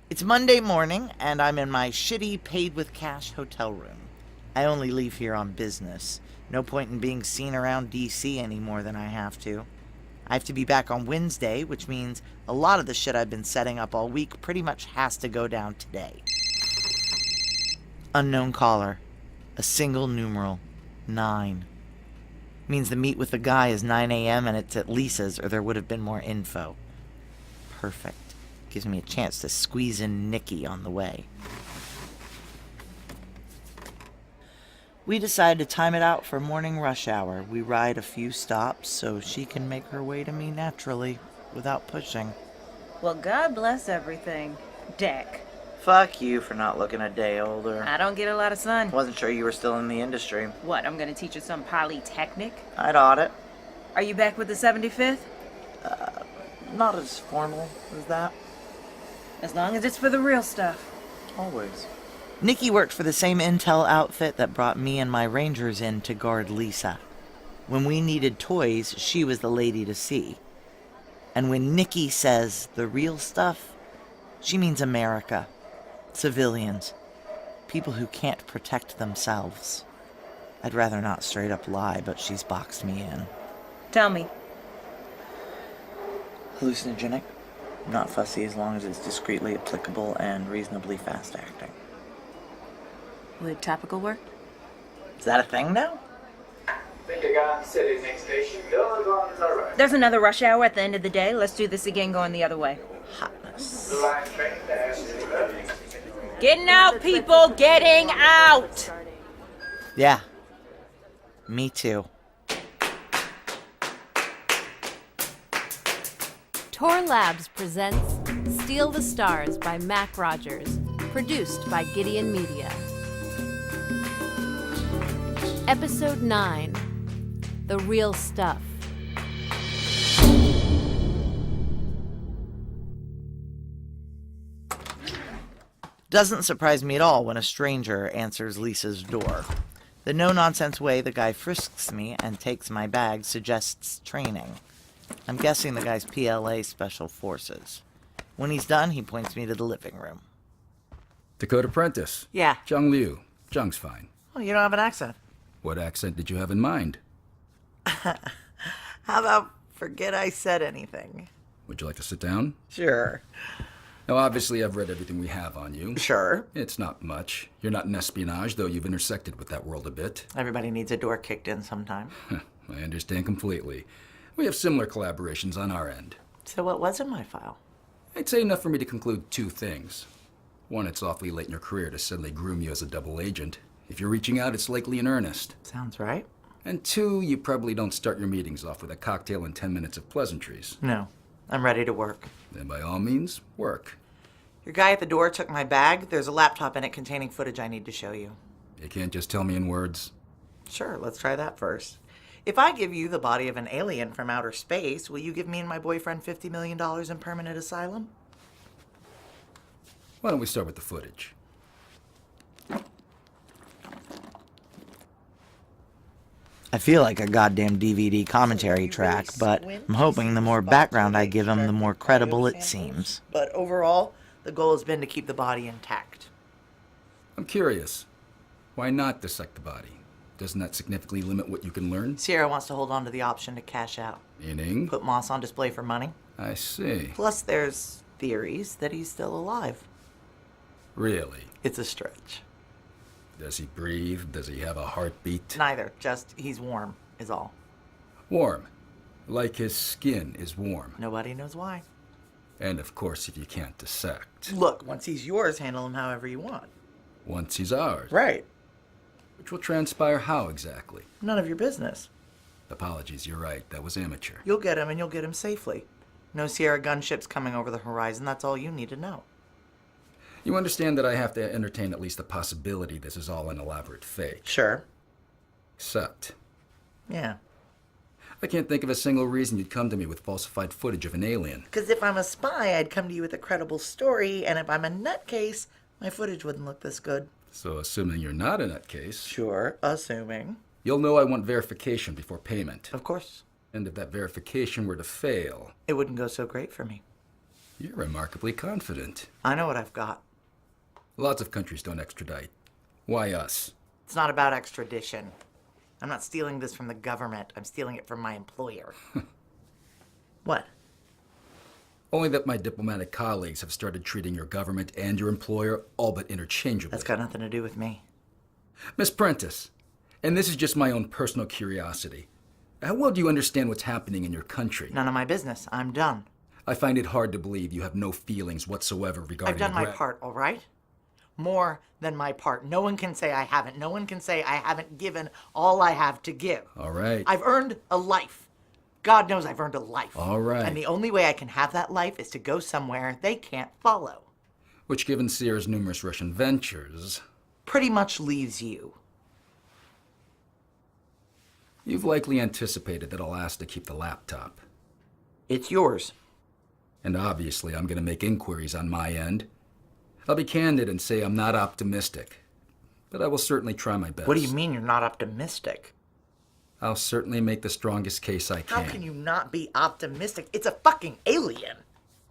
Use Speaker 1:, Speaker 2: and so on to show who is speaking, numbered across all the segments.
Speaker 1: It's Monday morning, and I'm in my shitty paid-with-cash hotel room. I only leave here on business. No point in being seen around DC any more than I have to. I have to be back on Wednesday, which means a lot of the shit I've been setting up all week pretty much has to go down today. Unknown caller. A single numeral. 9. Means the meet with the guy is 9 a.m. and it's at Lisa's, or there would have been more info. Perfect. Gives me a chance to squeeze in Nikki on the way. We decide to time it out for morning rush hour. We ride a few stops so she can make her way to me naturally, without pushing.
Speaker 2: Well, God bless everything. Deck.
Speaker 1: Fuck you for not looking a day older.
Speaker 2: I don't get a lot of sun.
Speaker 1: Wasn't sure you were still in the industry.
Speaker 2: What, I'm gonna teach you some polytechnic?
Speaker 1: I'd audit.
Speaker 2: Are you back with the 75th?
Speaker 1: Not as formal as that.
Speaker 2: As long as it's for the real stuff.
Speaker 1: Always. Nikki worked for the same intel outfit that brought me and my rangers in to guard Lisa. When we needed toys, she was the lady to see. And when Nikki says the real stuff, she means America. Civilians. People who can't protect themselves. I'd rather not straight up lie, but she's boxed me in.
Speaker 2: Tell me.
Speaker 1: Hallucinogenic. Not fussy as long as it's discreetly applicable and reasonably fast acting.
Speaker 2: Would topical work?
Speaker 1: Is that a thing now?
Speaker 3: Pentagon City next station. Doors on the right.
Speaker 2: There's another rush hour at the end of the day. Let's do this again going the other way.
Speaker 1: Hotness.
Speaker 3: The line train dash to left.
Speaker 2: Getting out, people! Getting out!
Speaker 1: Yeah. Me too.
Speaker 4: Tor Labs presents Steal the Stars by Mac Rogers, produced by Gideon Media. Episode 9, The Real Stuff.
Speaker 1: Doesn't surprise me at all when a stranger answers Lisa's door. The no-nonsense way the guy frisks me and takes my bag suggests training. I'm guessing the guy's PLA Special Forces. When he's done, he points me to the living room.
Speaker 5: Dakota Prentice.
Speaker 1: Yeah.
Speaker 5: Zhang Liu. Zhang's fine.
Speaker 1: Oh, you don't have an accent.
Speaker 5: What accent did you have in mind?
Speaker 1: How about forget I said anything?
Speaker 5: Would you like to sit down?
Speaker 1: Sure.
Speaker 5: Now, obviously, I've read everything we have on you.
Speaker 1: Sure.
Speaker 5: It's not much. You're not in espionage, though you've intersected with that world a bit.
Speaker 1: Everybody needs a door kicked in sometime.
Speaker 5: I understand completely. We have similar collaborations on our end.
Speaker 1: So what was in my file?
Speaker 5: I'd say enough for me to conclude two things. One, it's awfully late in your career to suddenly groom you as a double agent. If you're reaching out, it's likely in earnest.
Speaker 1: Sounds right.
Speaker 5: And two, you probably don't start your meetings off with a cocktail and 10 minutes of pleasantries.
Speaker 1: No. I'm ready to work.
Speaker 5: Then by all means, work.
Speaker 1: Your guy at the door took my bag. There's a laptop in it containing footage I need to show you.
Speaker 5: You can't just tell me in words.
Speaker 1: Sure, let's try that first. If I give you the body of an alien from outer space, will you give me and my boyfriend $50 million in permanent asylum?
Speaker 5: Why don't we start with the footage?
Speaker 1: I feel like a goddamn DVD commentary track, but I'm hoping the more background I give him, the more credible it seems. But overall, the goal has been to keep the body intact.
Speaker 5: I'm curious. Why not dissect the body? Doesn't that significantly limit what you can learn?
Speaker 1: Sierra wants to hold on to the option to cash out.
Speaker 5: Meaning?
Speaker 1: Put Moss on display for money.
Speaker 5: I see.
Speaker 1: Plus, there's theories that he's still alive.
Speaker 5: Really?
Speaker 1: It's a stretch.
Speaker 5: Does he breathe? Does he have a heartbeat?
Speaker 1: Neither, just he's warm, is all.
Speaker 5: Warm. Like his skin is warm.
Speaker 1: Nobody knows why.
Speaker 5: And of course, if you can't dissect.
Speaker 1: Look, once he's yours, handle him however you want.
Speaker 5: Once he's ours.
Speaker 1: Right.
Speaker 5: Which will transpire how exactly?
Speaker 1: None of your business.
Speaker 5: Apologies, you're right. That was amateur.
Speaker 1: You'll get him, and you'll get him safely. No Sierra gunships coming over the horizon, that's all you need to know.
Speaker 5: You understand that I have to entertain at least the possibility this is all an elaborate fake.
Speaker 1: Sure.
Speaker 5: Except,
Speaker 1: Yeah.
Speaker 5: I can't think of a single reason you'd come to me with falsified footage of an alien.
Speaker 1: Because if I'm a spy, I'd come to you with a credible story, and if I'm a nutcase, my footage wouldn't look this good.
Speaker 5: So assuming you're not a nutcase,
Speaker 1: Sure, assuming.
Speaker 5: you'll know I want verification before payment.
Speaker 1: Of course.
Speaker 5: And if that verification were to fail,
Speaker 1: It wouldn't go so great for me.
Speaker 5: You're remarkably confident.
Speaker 1: I know what I've got.
Speaker 5: Lots of countries don't extradite. Why us?
Speaker 1: It's not about extradition. I'm not stealing this from the government. I'm stealing it from my employer. What?
Speaker 5: Only that my diplomatic colleagues have started treating your government and your employer all but interchangeably.
Speaker 1: That's got nothing to do with me.
Speaker 5: Miss Prentice, and this is just my own personal curiosity. How well do you understand what's happening in your country?
Speaker 1: None of my business. I'm done.
Speaker 5: I find it hard to believe you have no feelings whatsoever regarding
Speaker 1: I've done my
Speaker 5: Brett.
Speaker 1: part, all right? More than my part. No one can say I haven't. No one can say I haven't given all I have to give.
Speaker 5: All right.
Speaker 1: I've earned a life. God knows I've earned a life.
Speaker 5: All right.
Speaker 1: And the only way I can have that life is to go somewhere they can't follow.
Speaker 5: Which, given Sears' numerous Russian ventures,
Speaker 1: Pretty much leaves you.
Speaker 5: you've likely anticipated that I'll ask to keep the laptop.
Speaker 1: It's yours.
Speaker 5: And obviously, I'm going to make inquiries on my end. I'll be candid and say I'm not optimistic, but I will certainly try my best.
Speaker 1: What do you mean you're not optimistic?
Speaker 5: I'll certainly make the strongest case I can.
Speaker 1: How can you not be optimistic? It's a fucking alien.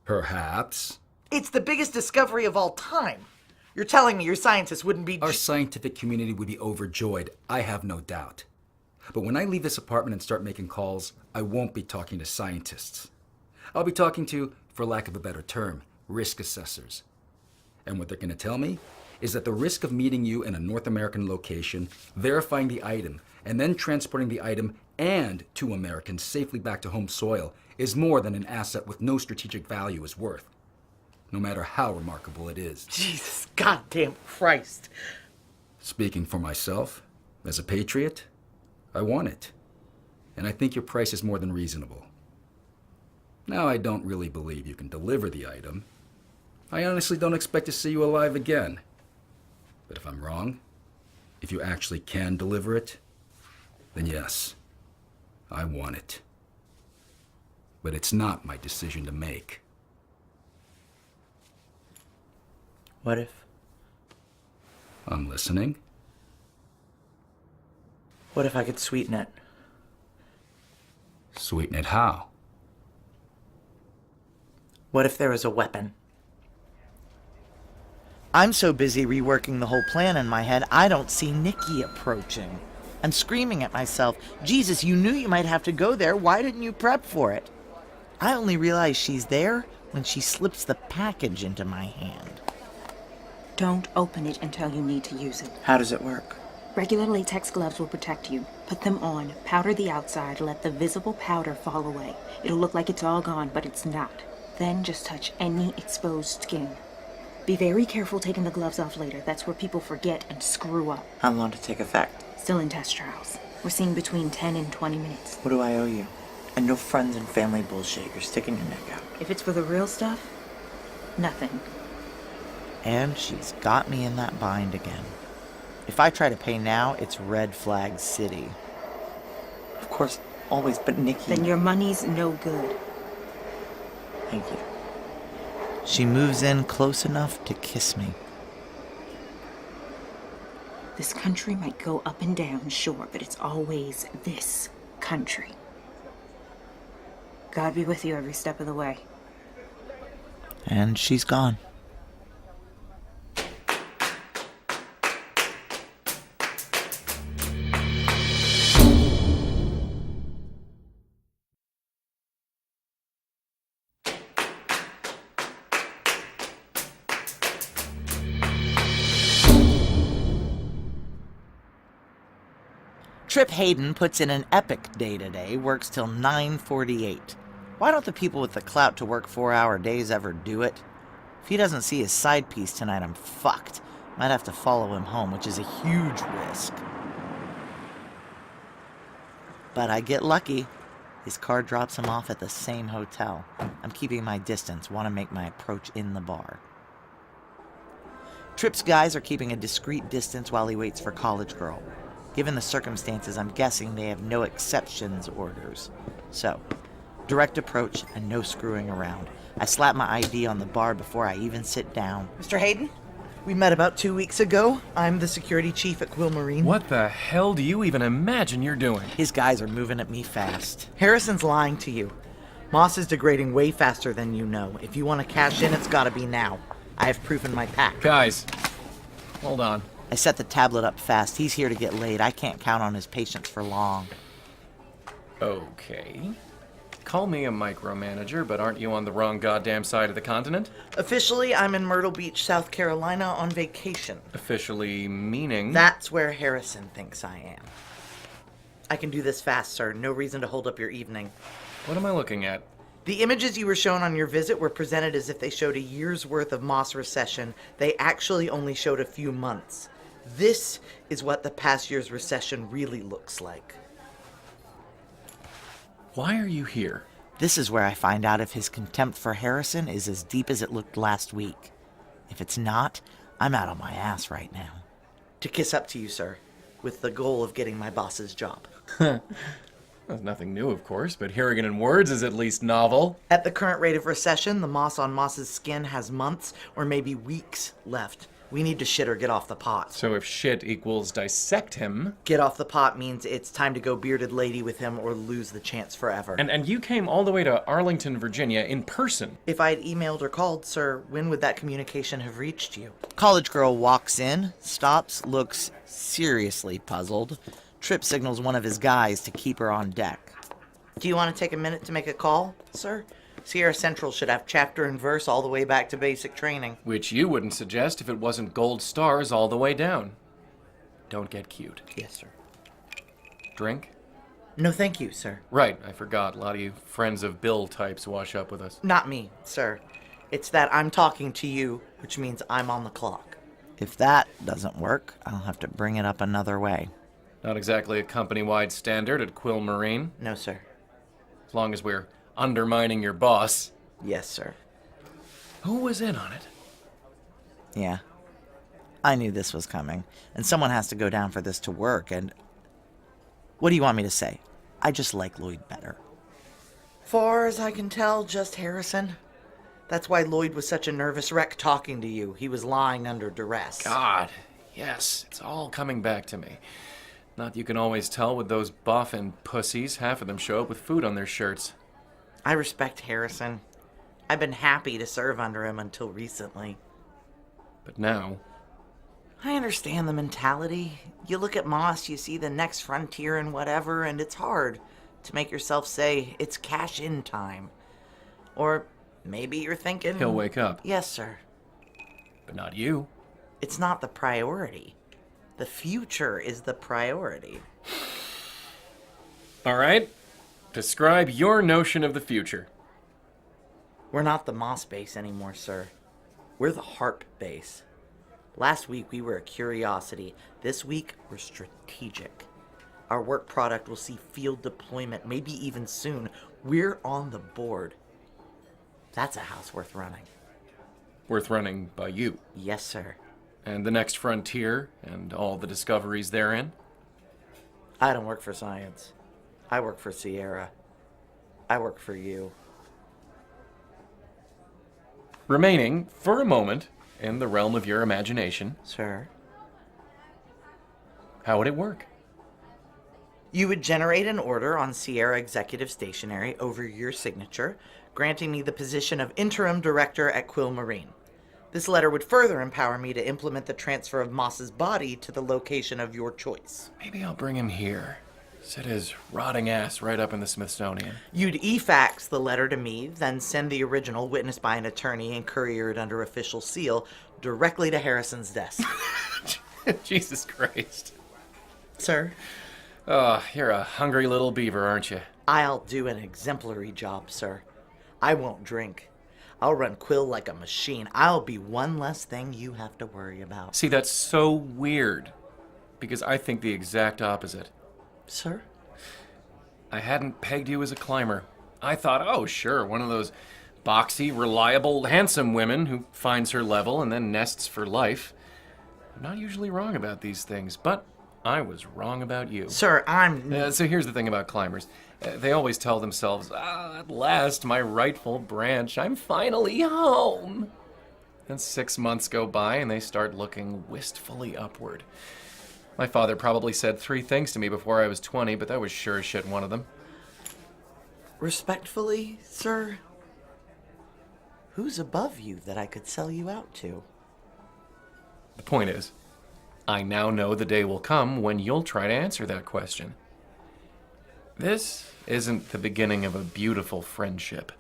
Speaker 5: Perhaps.
Speaker 1: It's the biggest discovery of all time. You're telling me your scientists wouldn't be...
Speaker 5: Our scientific community would be overjoyed, I have no doubt. But when I leave this apartment and start making calls, I won't be talking to scientists. I'll be talking to, for lack of a better term, risk assessors. And what they're going to tell me is that the risk of meeting you in a North American location, verifying the item, and then transporting the item and 2 Americans safely back to home soil is more than an asset with no strategic value is worth, no matter how remarkable it is.
Speaker 1: Jesus goddamn Christ.
Speaker 5: Speaking for myself, as a patriot, I want it. And I think your price is more than reasonable. Now, I don't really believe you can deliver the item. I honestly don't expect to see you alive again. But if I'm wrong, if you actually can deliver it, then yes, I want it. But it's not my decision to make.
Speaker 1: What if?
Speaker 5: I'm listening.
Speaker 1: What if I could sweeten it?
Speaker 5: Sweeten it how?
Speaker 1: What if there was a weapon? I'm so busy reworking the whole plan in my head, I don't see Nikki approaching. I'm screaming at myself, Jesus, you knew you might have to go there. Why didn't you prep for it? I only realize she's there when she slips the package into my hand.
Speaker 6: Don't open it until you need to use it.
Speaker 1: How does it work?
Speaker 6: Regular latex gloves will protect you. Put them on, powder the outside, let the visible powder fall away. It'll look like it's all gone, but it's not. Then just touch any exposed skin. Be very careful taking the gloves off later. That's where people forget and screw up.
Speaker 1: How long to take effect?
Speaker 6: Still in test trials. We're seeing between 10 and 20 minutes.
Speaker 1: What do I owe you? And no friends and family bullshit. You're sticking your neck out.
Speaker 6: If it's for the real stuff, nothing.
Speaker 1: And she's got me in that bind again. If I try to pay now, it's red flag city. Of course, always, but Nikki...
Speaker 6: Then your money's no good.
Speaker 1: Thank you. She moves in close enough to kiss me.
Speaker 6: This country might go up and down, sure, but it's always this country. God be with you every step of the way.
Speaker 1: And she's gone. Trip Hayden puts in an epic day today, works till 9:48. Why don't the people with the clout to work 4-hour days ever do it? If he doesn't see his side piece tonight, I'm fucked. Might have to follow him home, which is a huge risk. But I get lucky. His car drops him off at the same hotel. I'm keeping my distance, want to make my approach in the bar. Trip's guys are keeping a discreet distance while he waits for College Girl. Given the circumstances, I'm guessing they have no exceptions orders. So, direct approach and no screwing around. I slap my ID on the bar before I even sit down. Mr. Hayden, we met about 2 weeks ago. I'm the security chief at Quill Marine.
Speaker 7: What the hell do you even imagine you're doing?
Speaker 1: His guys are moving at me fast. Harrison's lying to you. Moss is degrading way faster than you know. If you want to cash in, it's gotta be now. I have proof in my pack.
Speaker 7: Guys, hold on.
Speaker 1: I set the tablet up fast. He's here to get laid. I can't count on his patience for long.
Speaker 7: Okay. Call me a micromanager, but aren't you on the wrong goddamn side of the continent?
Speaker 1: Officially, I'm in Myrtle Beach, South Carolina on vacation.
Speaker 7: Officially meaning...
Speaker 1: That's where Harrison thinks I am. I can do this fast, sir. No reason to hold up your evening.
Speaker 7: What am I looking at?
Speaker 1: The images you were shown on your visit were presented as if they showed a year's worth of Moss recession. They actually only showed a few months. This is what the past year's recession really looks like.
Speaker 7: Why are you here?
Speaker 1: This is where I find out if his contempt for Harrison is as deep as it looked last week. If it's not, I'm out on my ass right now. To kiss up to you, sir, with the goal of getting my boss's job.
Speaker 7: That's nothing new, of course, but hearing it in words is at least novel.
Speaker 1: At the current rate of recession, the moss on Moss's skin has months or maybe weeks left. We need to shit or get off the pot.
Speaker 7: So if shit equals dissect him...
Speaker 1: Get off the pot means it's time to go bearded lady with him or lose the chance forever.
Speaker 7: And you came all the way to Arlington, Virginia in person.
Speaker 1: If I had emailed or called, sir, when would that communication have reached you? College girl walks in, stops, looks seriously puzzled. Tripp signals one of his guys to keep her on deck. Do you want to take a minute to make a call, sir? Sierra Central should have chapter and verse all the way back to basic training.
Speaker 7: Which you wouldn't suggest if it wasn't gold stars all the way down. Don't get cute.
Speaker 1: Yes, sir.
Speaker 7: Drink?
Speaker 1: No, thank you, sir.
Speaker 7: Right, I forgot. A lot of you friends of Bill types wash up with us.
Speaker 1: Not me, sir. It's that I'm talking to you, which means I'm on the clock. If that doesn't work, I'll have to bring it up another way.
Speaker 7: Not exactly a company-wide standard at Quill Marine.
Speaker 1: No, sir.
Speaker 7: As long as we're undermining your boss.
Speaker 1: Yes, sir.
Speaker 7: Who was in on it?
Speaker 1: Yeah. I knew this was coming, and someone has to go down for this to work, and... What do you want me to say? I just like Lloyd better. Far as I can tell, just Harrison. That's why Lloyd was such a nervous wreck talking to you. He was lying under duress.
Speaker 7: God, yes, it's all coming back to me. Not you can always tell with those boffin pussies. Half of them show up with food on their shirts.
Speaker 1: I respect Harrison. I've been happy to serve under him until recently.
Speaker 7: But now...
Speaker 1: I understand the mentality. You look at Moss, you see the next frontier and whatever, and it's hard to make yourself say, it's cash-in time. Or maybe you're thinking...
Speaker 7: He'll wake up.
Speaker 1: Yes, sir.
Speaker 7: But not you.
Speaker 1: It's not the priority. The future is the priority.
Speaker 7: All right. Describe your notion of the future.
Speaker 1: We're not the Moss base anymore, sir. We're the Harp base. Last week we were a curiosity. This week we're strategic. Our work product will see field deployment, maybe even soon. We're on the board. That's a house worth running.
Speaker 7: Worth running by you.
Speaker 1: Yes, sir.
Speaker 7: And the next frontier and all the discoveries therein?
Speaker 1: I don't work for science. I work for Sierra. I work for you.
Speaker 7: Remaining, for a moment, in the realm of your imagination,
Speaker 1: Sir?
Speaker 7: how would it work?
Speaker 1: You would generate an order on Sierra Executive Stationery over your signature, granting me the position of Interim Director at Quill Marine. This letter would further empower me to implement the transfer of Moss's body to the location of your choice.
Speaker 7: Maybe I'll bring him here. Sit his rotting ass right up in the Smithsonian.
Speaker 1: You'd e-fax the letter to me, then send the original witnessed by an attorney and courier it under official seal directly to Harrison's desk.
Speaker 7: Jesus Christ.
Speaker 1: Sir?
Speaker 7: Oh, you're a hungry little beaver, aren't you?
Speaker 1: I'll do an exemplary job, sir. I won't drink. I'll run Quill like a machine. I'll be one less thing you have to worry about.
Speaker 7: See, that's so weird. Because I think the exact opposite.
Speaker 1: Sir?
Speaker 7: I hadn't pegged you as a climber. I thought, oh, sure, one of those boxy, reliable, handsome women who finds her level and then nests for life. I'm not usually wrong about these things, but I was wrong about you.
Speaker 1: Sir, I'm...
Speaker 7: So here's the thing about climbers. They always tell themselves, at last, my rightful branch, I'm finally home. Then 6 months go by and they start looking wistfully upward. My father probably said 3 things to me before I was 20, but that was sure as shit one of them.
Speaker 1: Respectfully, sir, who's above you that I could sell you out to?
Speaker 7: The point is, I now know the day will come when you'll try to answer that question. This isn't the beginning of a beautiful friendship.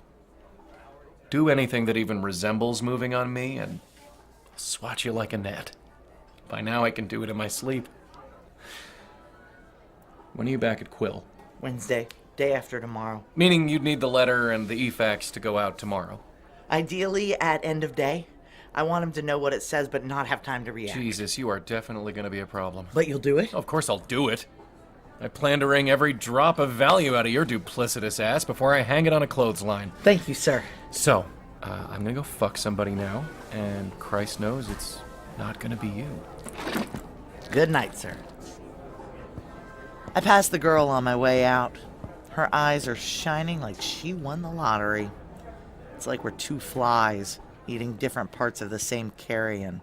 Speaker 7: Do anything that even resembles moving on me, and I'll swat you like a gnat. By now I can do it in my sleep. When are you back at Quill?
Speaker 1: Wednesday, day after tomorrow.
Speaker 7: Meaning you'd need the letter and the e-fax to go out tomorrow.
Speaker 1: Ideally at end of day. I want him to know what it says but not have time to react.
Speaker 7: Jesus, you are definitely going to be a problem.
Speaker 1: But you'll do it?
Speaker 7: Of course I'll do it. I plan to wring every drop of value out of your duplicitous ass before I hang it on a clothesline.
Speaker 1: Thank you, sir.
Speaker 7: So, I'm gonna go fuck somebody now, and Christ knows it's not gonna be you.
Speaker 1: Good night, sir. I passed the girl on my way out. Her eyes are shining like she won the lottery. It's like we're two flies eating different parts of the same carrion.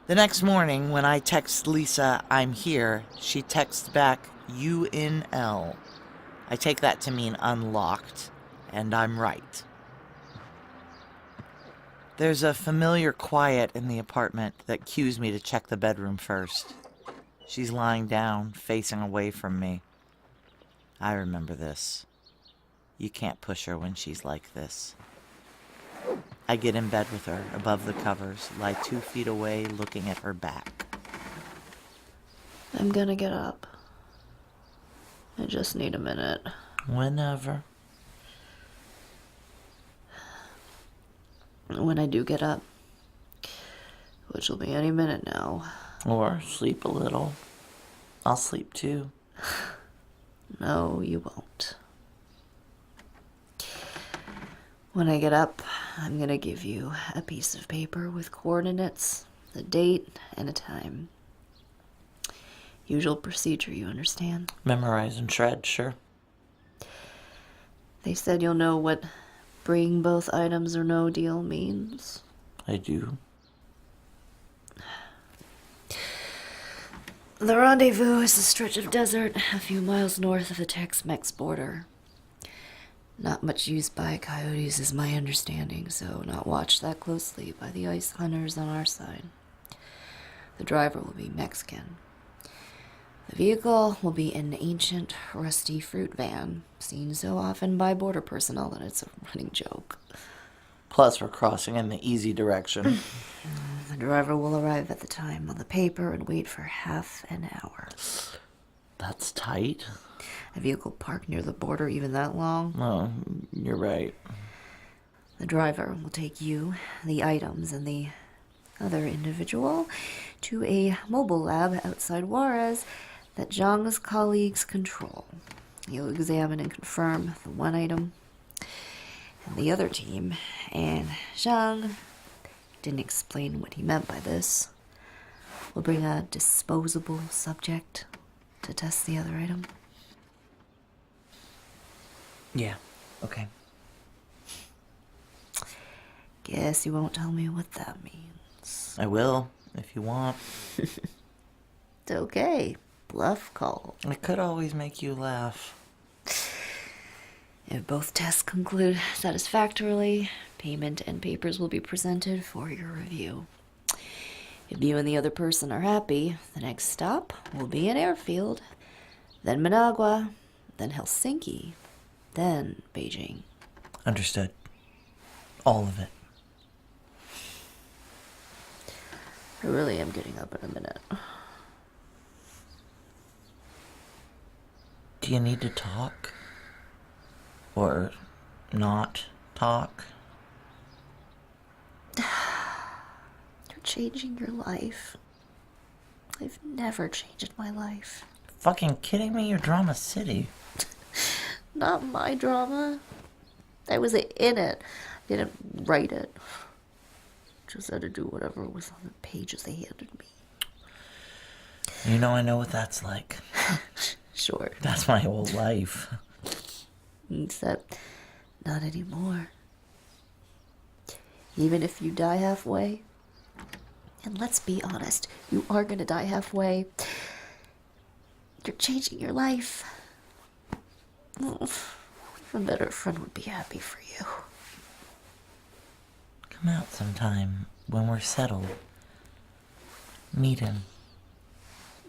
Speaker 1: The next morning, when I text Lisa, I'm here, she texts back, UNL. I take that to mean unlocked, and I'm right. There's a familiar quiet in the apartment that cues me to check the bedroom first. She's lying down, facing away from me. I remember this. You can't push her when she's like this. I get in bed with her, above the covers, lie 2 feet away, looking at her back.
Speaker 8: I'm gonna get up. I just need a minute.
Speaker 1: Whenever.
Speaker 8: When I do get up, which will be any minute now.
Speaker 1: Or sleep a little. I'll sleep too.
Speaker 8: No, you won't. When I get up, I'm gonna give you a piece of paper with coordinates, a date, and a time. Usual procedure, you understand?
Speaker 1: Memorize and shred, sure.
Speaker 8: They said you'll know what bring both items or no deal means.
Speaker 1: I do.
Speaker 8: The rendezvous is a stretch of desert a few miles north of the Tex-Mex border. Not much used by coyotes is my understanding, so not watched that closely by the ice hunters on our side. The driver will be Mexican. The vehicle will be an ancient, rusty fruit van, seen so often by border personnel that it's a running joke.
Speaker 1: Plus, we're crossing in the easy direction.
Speaker 8: The driver will arrive at the time on the paper and wait for half an hour.
Speaker 1: That's tight.
Speaker 8: A vehicle parked near the border even that long?
Speaker 1: Oh, you're right.
Speaker 8: The driver will take you, the items, and the other individual to a mobile lab outside Juarez that Zhang's colleagues control. He'll examine and confirm the one item, and the other team, and Zhang didn't explain what he meant by this, will bring a disposable subject to test the other item.
Speaker 1: Yeah, okay.
Speaker 8: Guess you won't tell me what that means.
Speaker 1: I will, if you want.
Speaker 8: It's okay. Bluff call.
Speaker 1: I could always make you laugh.
Speaker 8: If both tests conclude satisfactorily, payment and papers will be presented for your review. If you and the other person are happy, the next stop will be an airfield, then Managua, then Helsinki, then Beijing.
Speaker 1: Understood. All of it.
Speaker 8: I really am getting up in a minute.
Speaker 1: Do you need to talk? Or not talk?
Speaker 8: You're changing your life. I've never changed my life.
Speaker 1: Fucking kidding me? You're Drama City.
Speaker 8: Not my drama. I was in it. I didn't write it. Just had to do whatever was on the pages they handed me.
Speaker 1: You know, I know what that's like.
Speaker 8: Sure.
Speaker 1: That's my whole life.
Speaker 8: Except, not anymore. Even if you die halfway, and let's be honest, you are gonna die halfway, you're changing your life. Oh, even better friend would be happy for you.
Speaker 1: Come out sometime when we're settled. Meet him.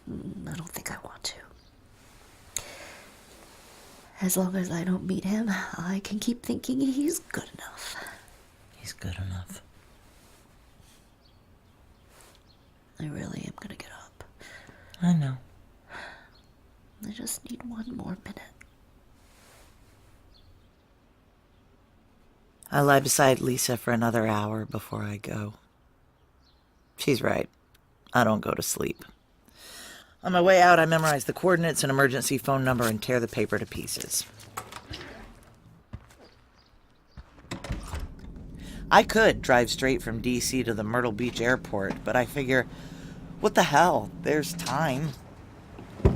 Speaker 8: I don't think I want to. As long as I don't meet him, I can keep thinking he's good enough.
Speaker 1: He's good enough.
Speaker 8: I really am gonna get up.
Speaker 1: I know.
Speaker 8: I just need one more minute.
Speaker 1: I lie beside Lisa for another hour before I go. She's right. I don't go to sleep. On my way out, I memorize the coordinates and emergency phone number and tear the paper to pieces. I could drive straight from D.C. to the Myrtle Beach airport, but I figure, what the hell? There's time.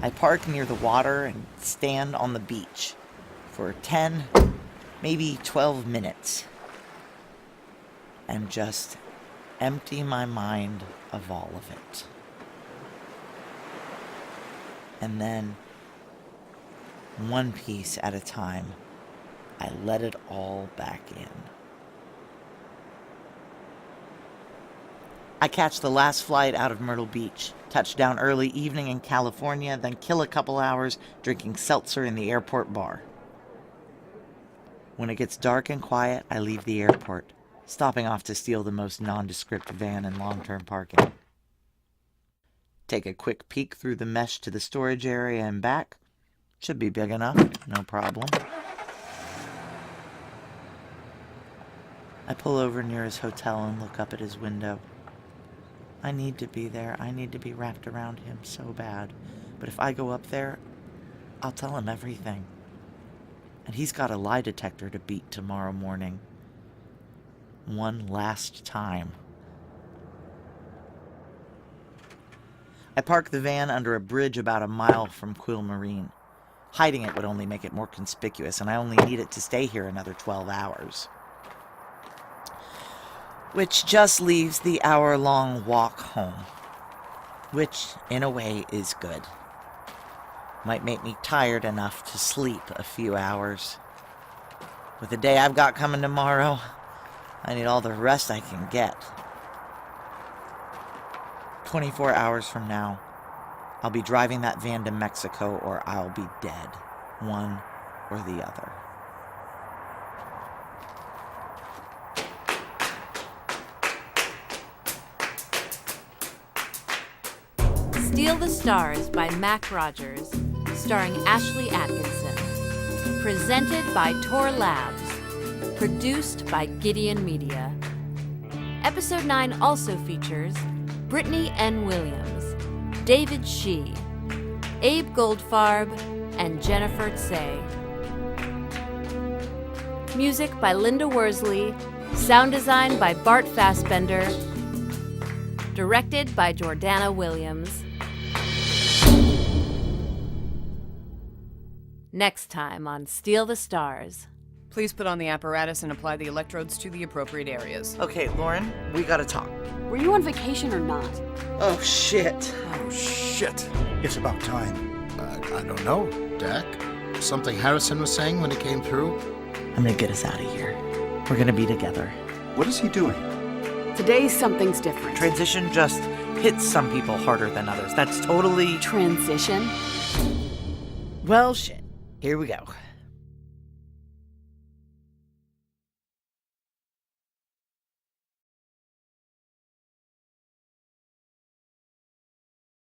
Speaker 1: I park near the water and stand on the beach for 10, maybe 12 minutes, and just empty my mind of all of it. And then, one piece at a time, I let it all back in. I catch the last flight out of Myrtle Beach, touch down early evening in California, then kill a couple hours drinking seltzer in the airport bar. When it gets dark and quiet, I leave the airport, stopping off to steal the most nondescript van in long-term parking. Take a quick peek through the mesh to the storage area and back. Should be big enough, no problem. I pull over near his hotel and look up at his window. I need to be there. I need to be wrapped around him so bad. But if I go up there, I'll tell him everything. And he's got a lie detector to beat tomorrow morning. One last time. I park the van under a bridge about a mile from Quill Marine. Hiding it would only make it more conspicuous, and I only need it to stay here another 12 hours. Which just leaves the hour-long walk home. Which, in a way, is good. Might make me tired enough to sleep a few hours. With the day I've got coming tomorrow, I need all the rest I can get. 24 hours from now, I'll be driving that van to Mexico or I'll be dead. One or the other.
Speaker 4: Steal the Stars by Mac Rogers, starring Ashley Atkinson. Presented by Tor Labs. Produced by Gideon Media. Episode 9 also features Brittany N. Williams, David Shee, Abe Goldfarb, and Jennifer Tsay. Music by Linda Worsley, sound design by Bart Fassbender, directed by Jordana Williams. Next time on Steal the Stars.
Speaker 9: Please put on the apparatus and apply the electrodes to the appropriate areas.
Speaker 1: Okay, Lauren, we gotta talk.
Speaker 10: Were you on vacation or not?
Speaker 1: Oh, shit.
Speaker 11: Oh, shit. It's about time.
Speaker 12: I don't know, Dak. Something Harrison was saying when he came through?
Speaker 1: I'm gonna get us out of here. We're gonna be together.
Speaker 11: What is he doing?
Speaker 10: Today, something's different.
Speaker 1: Transition just hits some people harder than others. That's totally...
Speaker 10: Transition?
Speaker 1: Well, shit. Here we go.